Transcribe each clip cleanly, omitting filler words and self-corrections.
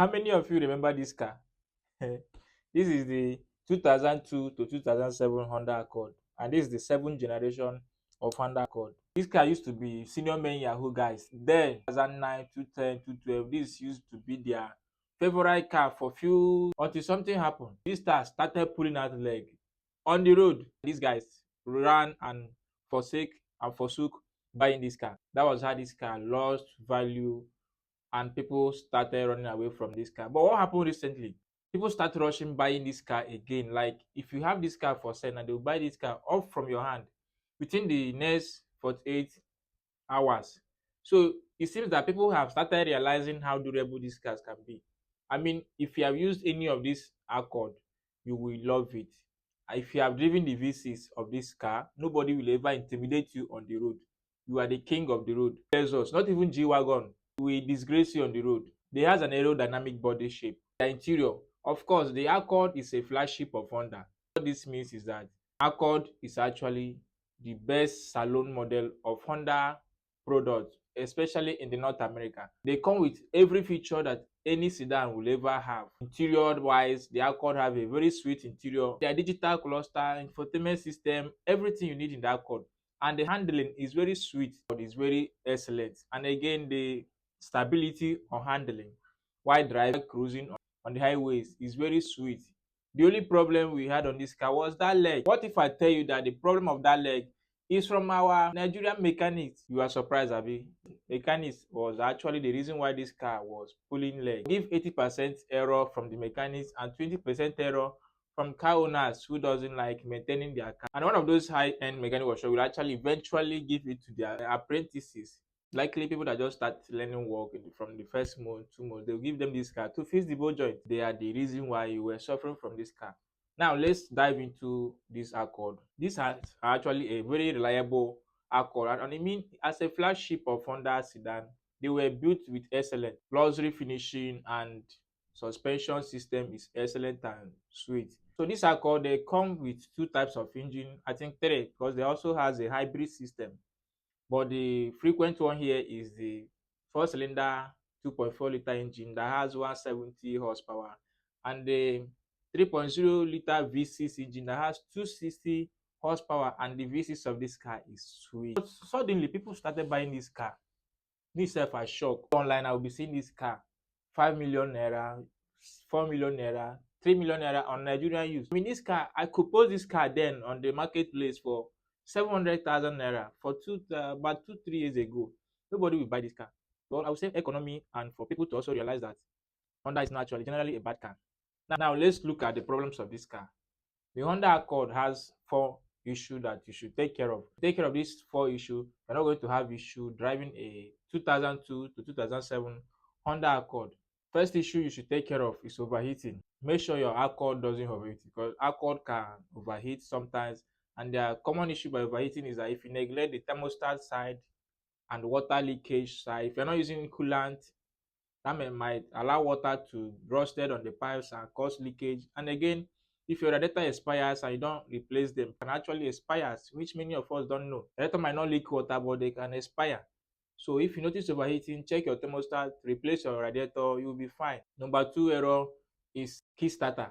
How many of you remember this car? This is the 2002 to 2007 Honda Accord, and this is the seventh generation of Honda Accord. This car used to be senior men Yahoo guys. Then 2009, 2010, 2012, this used to be their favorite car for few until something happened. This car started pulling out leg on the road. These guys ran and forsook buying this car. That was how this car lost value and people started running away from this car. But what happened recently? People start rushing buying this car again. Like if you have this car for sale and they will buy this car off from your hand within the next 48 hours. So it seems that people have started realizing how durable these cars can be. I mean, if you have used any of this Accord, you will love it. If you have driven the V6 of this car, nobody will ever intimidate you on the road. You are the king of the road. Lexus, not even G-Wagon, will disgrace you on the road. They has an aerodynamic body shape. The interior, of course, the Accord is a flagship of Honda. What this means is that Accord is actually the best salon model of Honda products, especially in the North America. They come with every feature that any sedan will ever have. Interior wise, the Accord have a very sweet interior. Their digital cluster, infotainment system, everything you need in the Accord. And the handling is very sweet, but it's very excellent. And again, the stability on handling while driving, cruising on the highways is very sweet. The only problem we had on this car was that leg. What if I tell you that the problem of that leg is from our Nigerian mechanics? You are surprised, Abi. Mechanics was actually the reason why this car was pulling leg. Give 80% error from the mechanics and 20% error from car owners who doesn't like maintaining their car. And one of those high-end mechanic workshops will actually eventually give it to their apprentices. Likely people that just start learning work from the first month, 2 months, they'll give them this car to fix the bolt joint. They are the reason why you were suffering from this car. Now let's dive into this Accord. This is actually a very reliable Accord, and I mean as a flagship of Honda sedan, they were built with excellent luxury finishing, and suspension system is excellent and sweet. So this Accord, they come with two types of engine, I think three, because they also has a hybrid system. But the frequent one here is the four cylinder 2.4 liter engine that has 170 horsepower, and the 3.0 liter V6 engine that has 260 horsepower, and the V6 of this car is sweet. But suddenly people started buying this car. Me sef I shock. Online I will be seeing this car 5 million naira, 4 million naira, 3 million naira on Nigerian use. I mean this car, I could post this car then on the marketplace for 700,000 naira for about 2 3 years ago. Nobody will buy this car. But I would say economy, and for people to also realize that Honda is not actually generally a bad car. Now let's look at the problems of this car. The Honda Accord has four issues that you should take care of. Take care of these four issues. You're not going to have issue driving a 2002 to 2007 Honda Accord. First issue you should take care of is overheating. Make sure your Accord doesn't overheat, because Accord can overheat sometimes. And the common issue by overheating is that if you neglect the thermostat side and water leakage side, if you're not using coolant, that might allow water to rusted on the pipes and cause leakage. And again, if your radiator expires and you don't replace them, can actually expire, which many of us don't know. Radiator might not leak water, but they can expire. So if you notice overheating, check your thermostat, replace your radiator, you'll be fine. Number two error is kickstarter.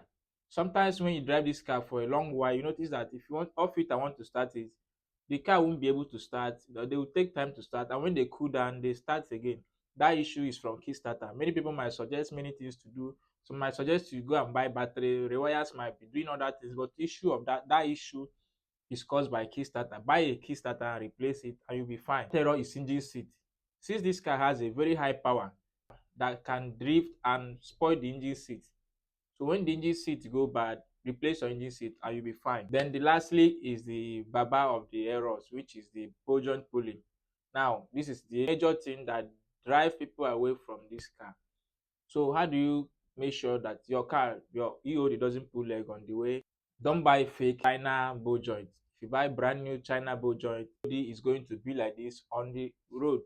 Sometimes when you drive this car for a long while, you notice that if you want off it and want to start it, the car won't be able to start. They will take time to start, and when they cool down, they start again. That issue is from Kickstarter. Many people might suggest many things to do. Some might suggest you go and buy battery. Rewires might be doing other things, but issue of that issue is caused by Kickstarter. Buy a Kickstarter and replace it, and you'll be fine. Terror is engine seat. Since this car has a very high power that can drift and spoil the engine seat, so when the engine seat go bad, replace your engine seat and you'll be fine. Then the lastly is the baba of the errors, which is the ball joint pulling. Now, this is the major thing that drive people away from this car. So how do you make sure that your car, your EOD doesn't pull leg on the way? Don't buy fake China ball joint. If you buy brand new China ball joint, EOD is going to be like this on the road.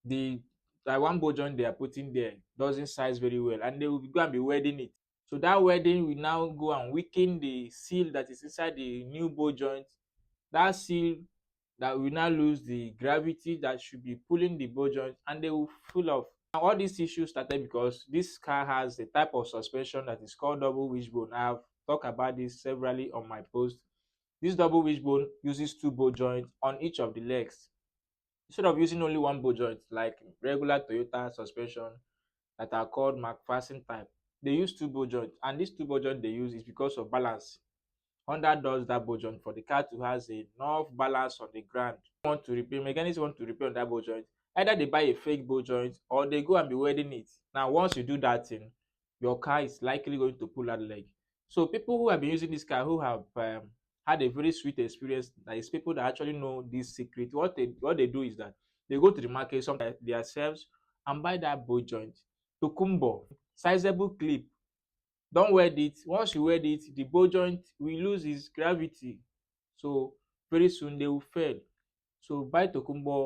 The Taiwan ball joint they are putting there doesn't size very well, and they will go and be welding it. So that welding will now go and weaken the seal that is inside the new ball joint. That seal that will now lose the gravity that should be pulling the ball joint, and they will full of Now, all these issues started because this car has a type of suspension that is called double wishbone. I have talked about this severally on my post. This double wishbone uses two bolt joints on each of the legs instead of using only one bolt joint like regular Toyota suspension that are called McPherson type. They use two bolt joints, and this two bolt joint they use is because of balance. Honda does that bolt joint for the car to has enough balance on the ground. Want to repair Mechanics want to repair on that bolt joint, either they buy a fake bolt joint or they go and be welding it. Now once you do that thing, your car is likely going to pull that leg. So people who have been using this car, who have had a very sweet experience, that is people that actually know this secret, what they do is that they go to the market sometimes themselves and buy that bolt joint, tokumbo, sizable clip. Don't weld it. Once you weld it, the bolt joint will lose its gravity. So very soon they will fail. So buy tokumbo